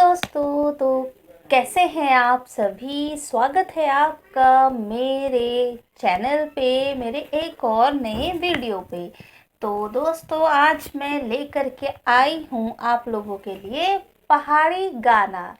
दोस्तों, तो कैसे हैं आप सभी। स्वागत है आपका मेरे चैनल पे, मेरे एक और नए वीडियो पे। तो दोस्तों, आज मैं लेकर के आई हूँ आप लोगों के लिए पहाड़ी गाना।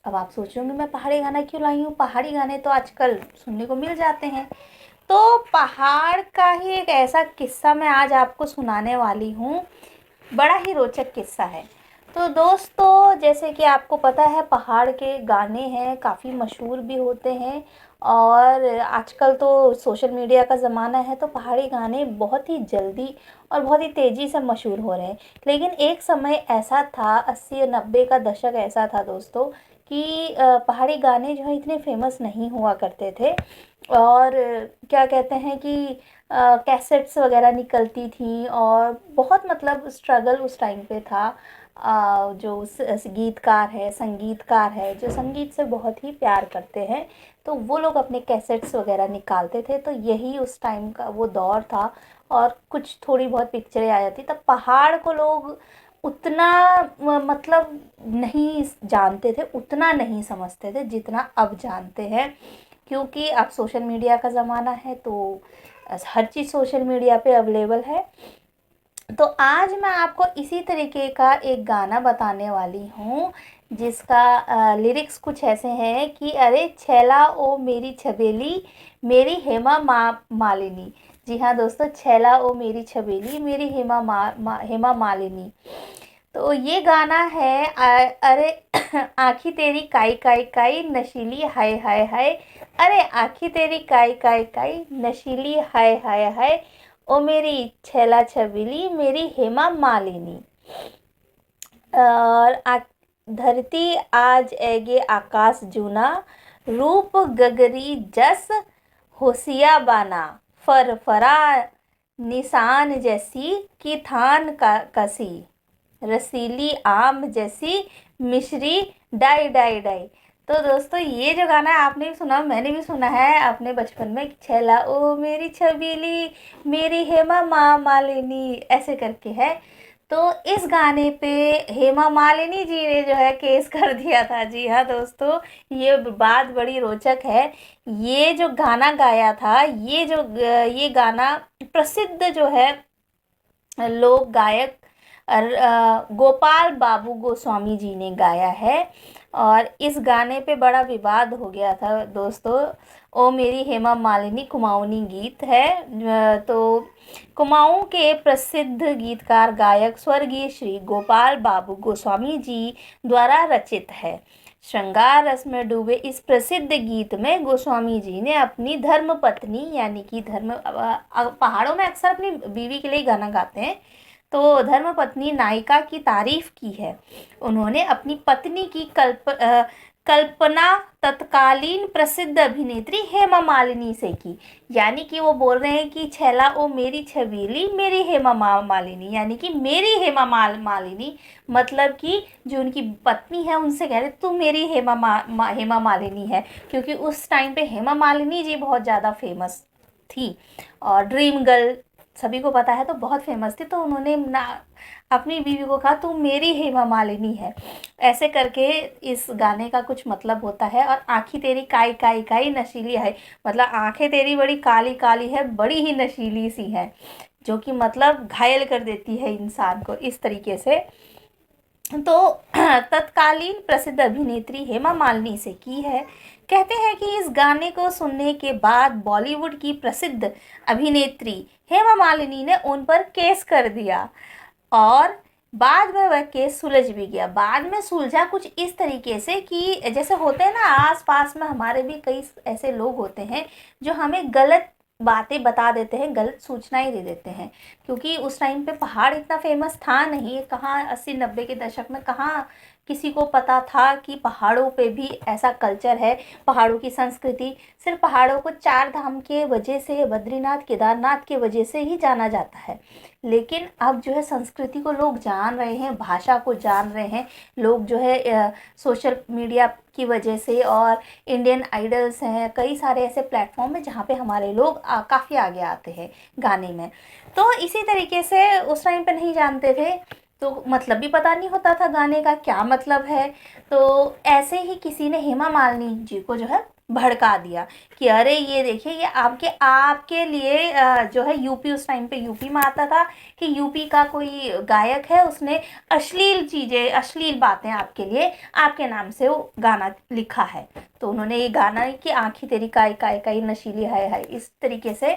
अब आप सोचोगे मैं पहाड़ी गाना क्यों लाई हूँ। पहाड़ी गाने तो आजकल सुनने को मिल जाते हैं। तो पहाड़ का ही एक ऐसा किस्सा मैं आज आपको सुनाने वाली हूँ। बड़ा ही रोचक किस्सा है। तो दोस्तों, जैसे कि आपको पता है पहाड़ के गाने हैं, काफ़ी मशहूर भी होते हैं। और आजकल तो सोशल मीडिया का ज़माना है, तो पहाड़ी गाने बहुत ही जल्दी और बहुत ही तेज़ी से मशहूर हो रहे हैं। लेकिन एक समय ऐसा था, 80 और 90 का दशक ऐसा था दोस्तों, कि पहाड़ी गाने जो है इतने फेमस नहीं हुआ करते थे। और क्या कहते हैं कि कैसेट्स वगैरह निकलती थी और बहुत मतलब स्ट्रगल उस टाइम पे था। जो गीतकार है, संगीतकार है, जो संगीत से बहुत ही प्यार करते हैं, तो वो लोग अपने कैसेट्स वगैरह निकालते थे। तो यही उस टाइम का वो दौर था। और कुछ थोड़ी बहुत पिक्चरें आ जाती, तब पहाड़ को लोग उतना मतलब नहीं जानते थे, उतना नहीं समझते थे जितना अब जानते हैं। क्योंकि अब सोशल मीडिया का ज़माना है, तो हर चीज़ सोशल मीडिया पे अवेलेबल है। तो आज मैं आपको इसी तरीके का एक गाना बताने वाली हूँ, जिसका लिरिक्स कुछ ऐसे हैं कि अरे छैला ओ मेरी छबेली, मेरी हेमा मालिनी। जी हाँ दोस्तों, छैला ओ मेरी छबेली, मेरी हेमा मालिनी। तो ये गाना है अरे आँखी तेरी काई काई काई नशीली हाय हाय हाय। अरे आँखी तेरी काई काई काई नशीली हाय हाय हाय। ओ मेरी छैला छबीली, मेरी हेमा मालिनी। और धरती आज एगे आकाश जूना, रूप गगरी जस होशिया बाना। फरफरा निशान जैसी की थान का कसी, रसीली आम जैसी मिश्री डाई डाई डाई। तो दोस्तों, ये जो गाना है आपने भी सुना, मैंने भी सुना है अपने बचपन में, छैला ओ मेरी छबीली, मेरी हेमा मालिनी, ऐसे करके है। तो इस गाने पे हेमा मालिनी जी ने जो है केस कर दिया था। जी हाँ दोस्तों, ये बात बड़ी रोचक है। ये जो गाना गाया था, ये गाना प्रसिद्ध जो है लोक गायक गोपाल बाबू गोस्वामी जी ने गाया है। और इस गाने पे बड़ा विवाद हो गया था दोस्तों। ओ मेरी हेमा मालिनी कुमाऊनी गीत है। तो कुमाऊं के प्रसिद्ध गीतकार गायक स्वर्गीय श्री गोपाल बाबू गोस्वामी जी द्वारा रचित है। श्रृंगार रस में डूबे इस प्रसिद्ध गीत में गोस्वामी जी ने अपनी धर्म पत्नी, यानी कि पहाड़ों में अक्सर अपनी बीवी के लिए गाना गाते हैं, तो धर्म पत्नी नायिका की तारीफ की है। उन्होंने अपनी पत्नी की कल्पना तत्कालीन प्रसिद्ध अभिनेत्री हेमा मालिनी से की। यानी कि वो बोल रहे हैं कि छैला ओ मेरी छबीली, मेरी हेमा मालिनी, यानी कि मेरी हेमा मालिनी, मतलब कि जो उनकी पत्नी है उनसे कह रहे तू मेरी हेमा मालिनी है। क्योंकि उस टाइम पे हेमा मालिनी जी बहुत ज़्यादा फेमस थी, और ड्रीम गर्ल सभी को पता है, तो बहुत फेमस थी। तो उन्होंने अपनी बीवी को कहा तू मेरी हेमा मालिनी है, ऐसे करके इस गाने का कुछ मतलब होता है। और आँखी तेरी काई काई काई नशीली है, मतलब आंखें तेरी बड़ी काली काली है, बड़ी ही नशीली सी है, जो कि मतलब घायल कर देती है इंसान को, इस तरीके से। तो तत्कालीन प्रसिद्ध अभिनेत्री हेमा मालिनी से की है। कहते हैं कि इस गाने को सुनने के बाद बॉलीवुड की प्रसिद्ध अभिनेत्री हेमा मालिनी ने उन पर केस कर दिया, और बाद में वह केस सुलझ भी गया। बाद में सुलझा कुछ इस तरीके से कि जैसे होते हैं ना, आस पास में हमारे भी कई ऐसे लोग होते हैं जो हमें गलत बातें बता देते हैं, गलत सूचनाएं दे देते हैं। क्योंकि उस टाइम पे पहाड़ इतना फेमस था नहीं, कहाँ 80-90 के दशक में कहाँ किसी को पता था कि पहाड़ों पे भी ऐसा कल्चर है, पहाड़ों की संस्कृति। सिर्फ पहाड़ों को 4 धाम के वजह से, बद्रीनाथ केदारनाथ के वजह से ही जाना जाता है। लेकिन अब जो है संस्कृति को लोग जान रहे हैं, भाषा को जान रहे हैं लोग, जो है सोशल मीडिया की वजह से। और इंडियन आइडल्स हैं, कई सारे ऐसे प्लेटफॉर्म हैं जहाँ पे हमारे लोग काफ़ी आगे आते हैं गाने में। तो इसी तरीके से उस टाइम पे नहीं जानते थे तो मतलब भी पता नहीं होता था गाने का क्या मतलब है। तो ऐसे ही किसी ने हेमा मालिनी जी को जो है भड़का दिया कि अरे ये देखिए, ये आपके आपके लिए जो है यूपी, उस टाइम पे यूपी में आता था कि यूपी का कोई गायक है, उसने अश्लील चीज़ें, अश्लील बातें आपके लिए, आपके नाम से वो गाना लिखा है। तो उन्होंने ये गाना कि आँखी तेरी काई काई काई नशीली है, इस तरीके से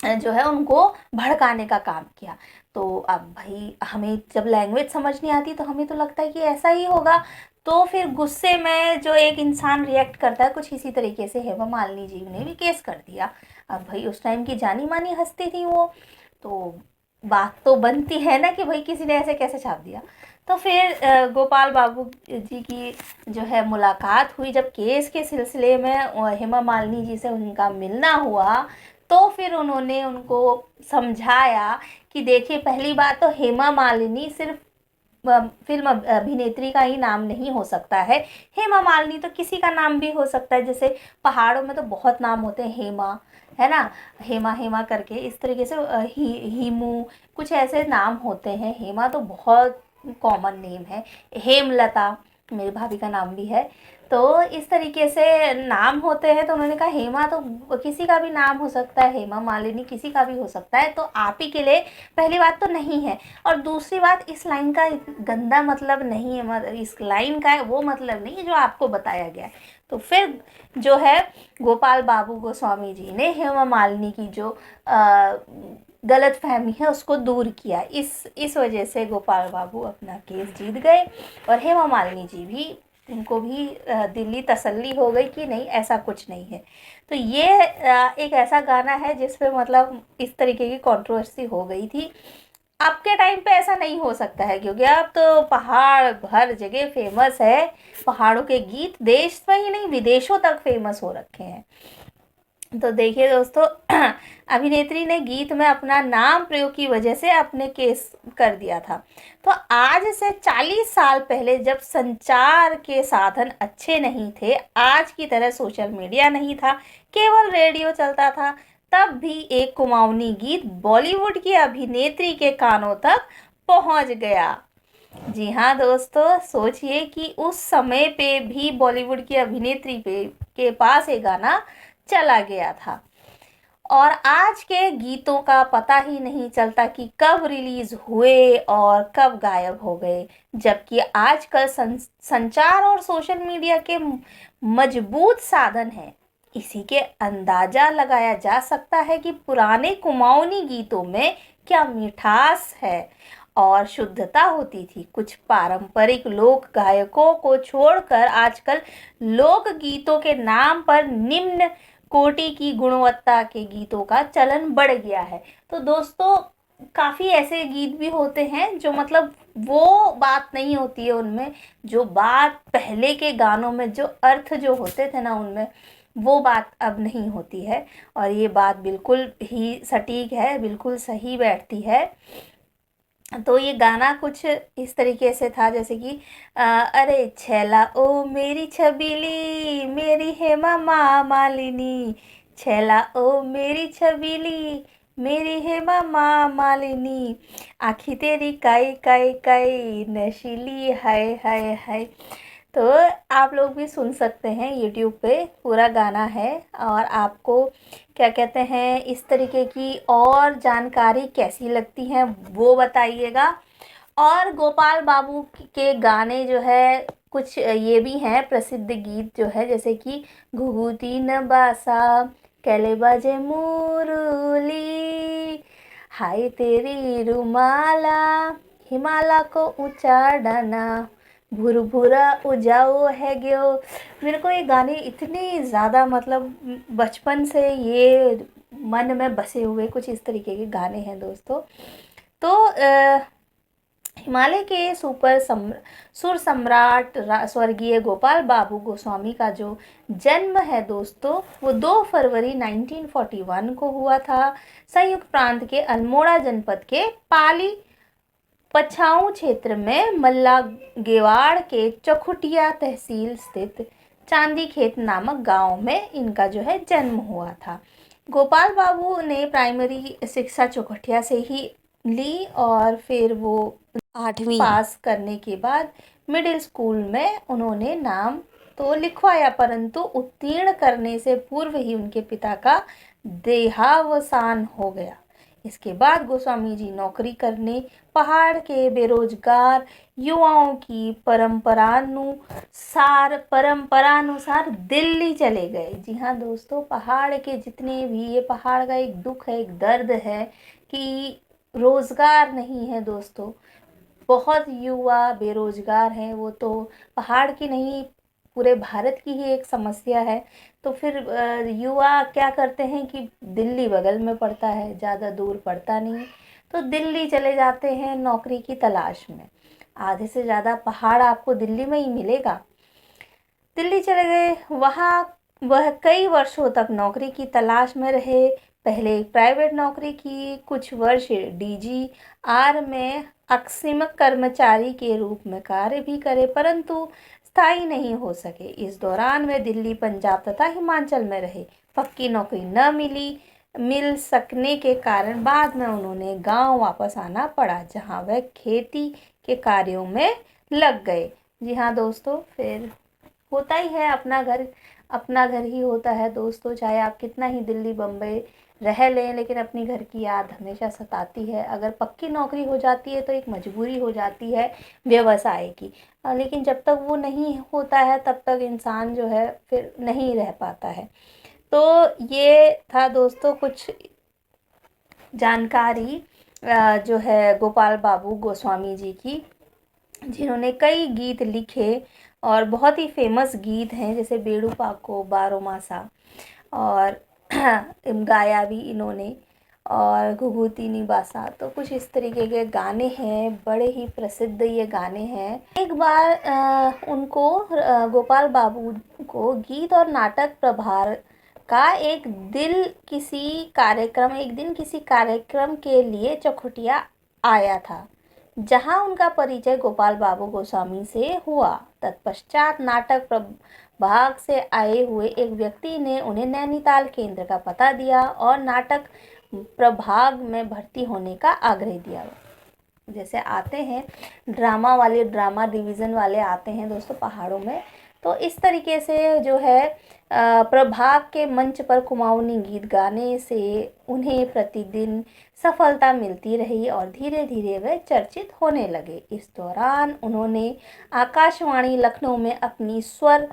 जो है उनको भड़काने का काम किया। तो अब भाई हमें जब लैंग्वेज समझ नहीं आती तो हमें तो लगता है कि ऐसा ही होगा। तो फिर गुस्से में जो एक इंसान रिएक्ट करता है, कुछ इसी तरीके से हेमा मालिनी जी ने भी केस कर दिया। अब भाई उस टाइम की जानी मानी हस्ती थी वो, तो बात तो बनती है ना कि भाई किसी ने ऐसे कैसे छाप दिया। तो फिर गोपाल बाबू जी की जो है मुलाकात हुई, जब केस के सिलसिले में हेमा मालिनी जी से उनका मिलना हुआ, तो फिर उन्होंने उनको समझाया कि देखिए, पहली बात तो हेमा मालिनी सिर्फ फिल्म अभिनेत्री का ही नाम नहीं हो सकता है। हेमा मालिनी तो किसी का नाम भी हो सकता है। जैसे पहाड़ों में तो बहुत नाम होते हैं, हेमा, है ना, हेमा हेमा करके इस तरीके से हीमू, कुछ ऐसे नाम होते हैं। हेमा तो बहुत कॉमन नेम है। हेमलता मेरी भाभी का नाम भी है। तो इस तरीके से नाम होते हैं। तो उन्होंने कहा हेमा तो किसी का भी नाम हो सकता है, हेमा मालिनी किसी का भी हो सकता है, तो आप ही के लिए पहली बात तो नहीं है। और दूसरी बात, इस लाइन का गंदा मतलब नहीं है, इस लाइन का वो मतलब नहीं है जो आपको बताया गया है। तो फिर जो है गोपाल बाबू गोस्वामी जी ने हेमा मालिनी की जो गलत फहमी है उसको दूर किया। इस वजह से गोपाल बाबू अपना केस जीत गए, और हेमा मालिनी जी भी, उनको भी दिली तसल्ली हो गई कि नहीं, ऐसा कुछ नहीं है। तो ये एक ऐसा गाना है जिसपे मतलब इस तरीके की कंट्रोवर्सी हो गई थी। अब के टाइम पे ऐसा नहीं हो सकता है, क्योंकि अब तो पहाड़ हर जगह फेमस है। पहाड़ों के गीत देश में ही नहीं, विदेशों तक फेमस हो रखे हैं। तो देखिए दोस्तों, अभिनेत्री ने गीत में अपना नाम प्रयोग की वजह से अपने केस कर दिया था। तो आज से 40 साल पहले, जब संचार के साधन अच्छे नहीं थे, आज की तरह सोशल मीडिया नहीं था, केवल रेडियो चलता था, तब भी एक कुमाऊनी गीत बॉलीवुड की अभिनेत्री के कानों तक पहुंच गया। जी हाँ दोस्तों, सोचिए कि उस समय पे भी बॉलीवुड की अभिनेत्री पे के पास ये गाना चला गया था। और आज के गीतों का पता ही नहीं चलता कि कब रिलीज हुए और कब गायब हो गए। जबकि आजकल संचार और सोशल मीडिया के मजबूत साधन हैं। इसी के अंदाजा लगाया जा सकता है कि पुराने कुमाऊनी गीतों में क्या मिठास है और शुद्धता होती थी। कुछ पारंपरिक लोक गायकों को छोड़कर आजकल लोक गीतों के नाम पर निम्न कोटि की गुणवत्ता के गीतों का चलन बढ़ गया है। तो दोस्तों, काफ़ी ऐसे गीत भी होते हैं जो मतलब वो बात नहीं होती है उनमें, जो बात पहले के गानों में, जो अर्थ जो होते थे ना उनमें, वो बात अब नहीं होती है। और ये बात बिल्कुल ही सटीक है, बिल्कुल सही बैठती है। तो ये गाना कुछ इस तरीके से था, जैसे कि अरे छैला ओ मेरी छबीली, मेरी हेमा मालिनी, छैला ओ मेरी छबीली, मेरी हेमा मालिनी, आँखी तेरी काई काई काई नशीली, हाय हाय हाय। तो आप लोग भी सुन सकते हैं, यूट्यूब पे पूरा गाना है। और आपको क्या कहते हैं, इस तरीके की और जानकारी कैसी लगती है वो बताइएगा। और गोपाल बाबू के गाने जो है कुछ ये भी हैं प्रसिद्ध गीत जो है, जैसे कि घुघुती न बासा, कैले बाजे मुरली, हाय तेरी रुमाला, हिमालय को ऊंचा डाना, भुरभुरा उजाओ है ग्यो। मेरे को ये गाने इतने ज़्यादा मतलब बचपन से ये मन में बसे हुए कुछ इस तरीके के गाने हैं दोस्तों। तो हिमालय के सुर सम्राट स्वर्गीय गोपाल बाबू गोस्वामी का जो जन्म है दोस्तों, वो 2 फरवरी 1941 को हुआ था। संयुक्त प्रांत के अल्मोड़ा जनपद के पाली पछाऊ क्षेत्र में मल्ला गेवाड़ के चौखुटिया तहसील स्थित चांदी खेत नामक गांव में इनका जो है जन्म हुआ था। गोपाल बाबू ने प्राइमरी शिक्षा चौखुटिया से ही ली, और फिर वो 8वीं पास करने के बाद मिडिल स्कूल में उन्होंने नाम तो लिखवाया, परंतु उत्तीर्ण करने से पूर्व ही उनके पिता का देहावसान हो गया। इसके बाद गोस्वामी जी नौकरी करने पहाड़ के बेरोजगार युवाओं की परंपरानुसार दिल्ली चले गए। जी हाँ दोस्तों, पहाड़ के जितने भी, ये पहाड़ का एक दुख है, एक दर्द है कि रोजगार नहीं है दोस्तों। बहुत युवा बेरोजगार हैं, वो तो पहाड़ की नहीं पूरे भारत की ही एक समस्या है। तो फिर युवा क्या करते हैं कि दिल्ली बगल में पड़ता है, ज़्यादा दूर पड़ता नहीं, तो दिल्ली चले जाते हैं नौकरी की तलाश में। आधे से ज़्यादा पहाड़ आपको दिल्ली में ही मिलेगा। दिल्ली चले गए, वहाँ वह कई वर्षों तक नौकरी की तलाश में रहे। पहले एक प्राइवेट नौकरी की, कुछ वर्ष DGR में अकस्मिक कर्मचारी के रूप में कार्य भी करे, परंतु स्थायी नहीं हो सके। इस दौरान वे दिल्ली, पंजाब तथा हिमाचल में रहे। पक्की नौकरी न मिल सकने के कारण बाद में उन्होंने गांव वापस आना पड़ा, जहां वह खेती के कार्यों में लग गए। जी हाँ दोस्तों, फिर होता ही है, अपना घर ही होता है दोस्तों। चाहे आप कितना ही दिल्ली बम्बई रह लें, लेकिन अपनी घर की याद हमेशा सताती है। अगर पक्की नौकरी हो जाती है तो एक मजबूरी हो जाती है व्यवसाय की, लेकिन जब तक वो नहीं होता है तब तक इंसान जो है फिर नहीं रह पाता है। तो ये था दोस्तों कुछ जानकारी जो है गोपाल बाबू गोस्वामी जी की, जिन्होंने कई गीत लिखे और बहुत ही फेमस गीत हैं, जैसे बेड़ू पाको, बारोमासा, और गाया भी इन्होंने, और घुघुती निबासा। तो कुछ इस तरीके के गाने हैं, बड़े ही प्रसिद्ध ये गाने हैं। एक बार उनको गोपाल बाबू को गीत और नाटक प्रभार का एक दिन किसी कार्यक्रम के लिए चौखुटिया आया था, जहां उनका परिचय गोपाल बाबू गोस्वामी से हुआ। तत्पश्चात नाटक प्रभाग से आए हुए एक व्यक्ति ने उन्हें नैनीताल केंद्र का पता दिया और नाटक प्रभाग में भर्ती होने का आग्रह दिया। जैसे आते हैं ड्रामा डिवीज़न वाले आते हैं दोस्तों पहाड़ों में, तो इस तरीके से जो है प्रभाग के मंच पर कुमाऊनी गीत गाने से उन्हें प्रतिदिन सफलता मिलती रही और धीरे धीरे वे चर्चित होने लगे। इस दौरान उन्होंने आकाशवाणी लखनऊ में अपनी स्वर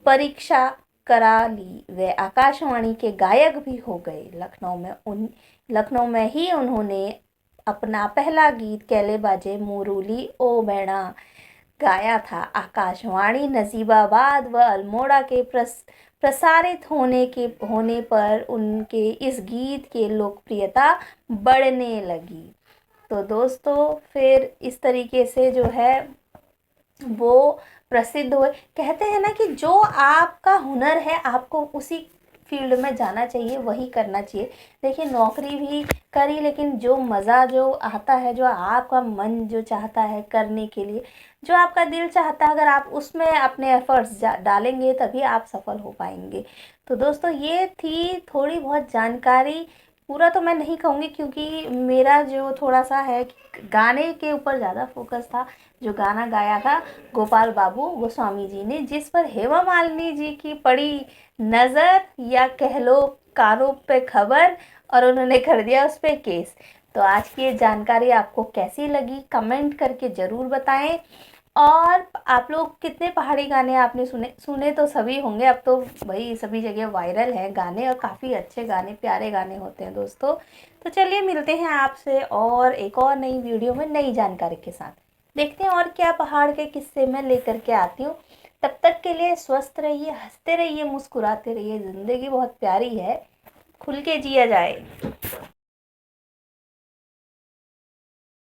परीक्षा करा ली। वे आकाशवाणी के गायक भी हो गए। लखनऊ में ही उन्होंने अपना पहला गीत कैले बाजे मुरुली ओ बैणा गाया था। आकाशवाणी नजीबाबाद व अल्मोड़ा के प्रसारित होने पर उनके इस गीत की लोकप्रियता बढ़ने लगी। तो दोस्तों फिर इस तरीके से जो है वो प्रसिद्ध हुए। कहते हैं ना कि जो आपका हुनर है आपको उसी फील्ड में जाना चाहिए, वही करना चाहिए। देखिए नौकरी भी करी, लेकिन जो मज़ा जो आता है, जो आपका मन जो चाहता है करने के लिए, जो आपका दिल चाहता है, अगर आप उसमें अपने एफर्ट्स डालेंगे तभी आप सफल हो पाएंगे। तो दोस्तों ये थी थोड़ी बहुत जानकारी। पूरा तो मैं नहीं कहूँगी क्योंकि मेरा जो थोड़ा सा है गाने के ऊपर ज़्यादा फोकस था। जो गाना गाया था गोपाल बाबू गोस्वामी जी ने, जिस पर हेमा मालिनी जी की पड़ी नज़र या कह लो कानों पे खबर और उन्होंने कर दिया उस पर केस। तो आज की ये जानकारी आपको कैसी लगी कमेंट करके ज़रूर बताएं। और आप लोग कितने पहाड़ी गाने आपने सुने तो सभी होंगे। अब तो भाई सभी जगह वायरल है गाने और काफ़ी अच्छे गाने, प्यारे गाने होते हैं दोस्तों। तो चलिए मिलते हैं आपसे और एक और नई वीडियो में नई जानकारी के साथ। देखते हैं और क्या पहाड़ के किस्से में लेकर के आती हूँ। तब तक के लिए स्वस्थ रहिए, हंसते रहिए, मुस्कुराते रहिए। ज़िंदगी बहुत प्यारी है, खुल के जिया जाए।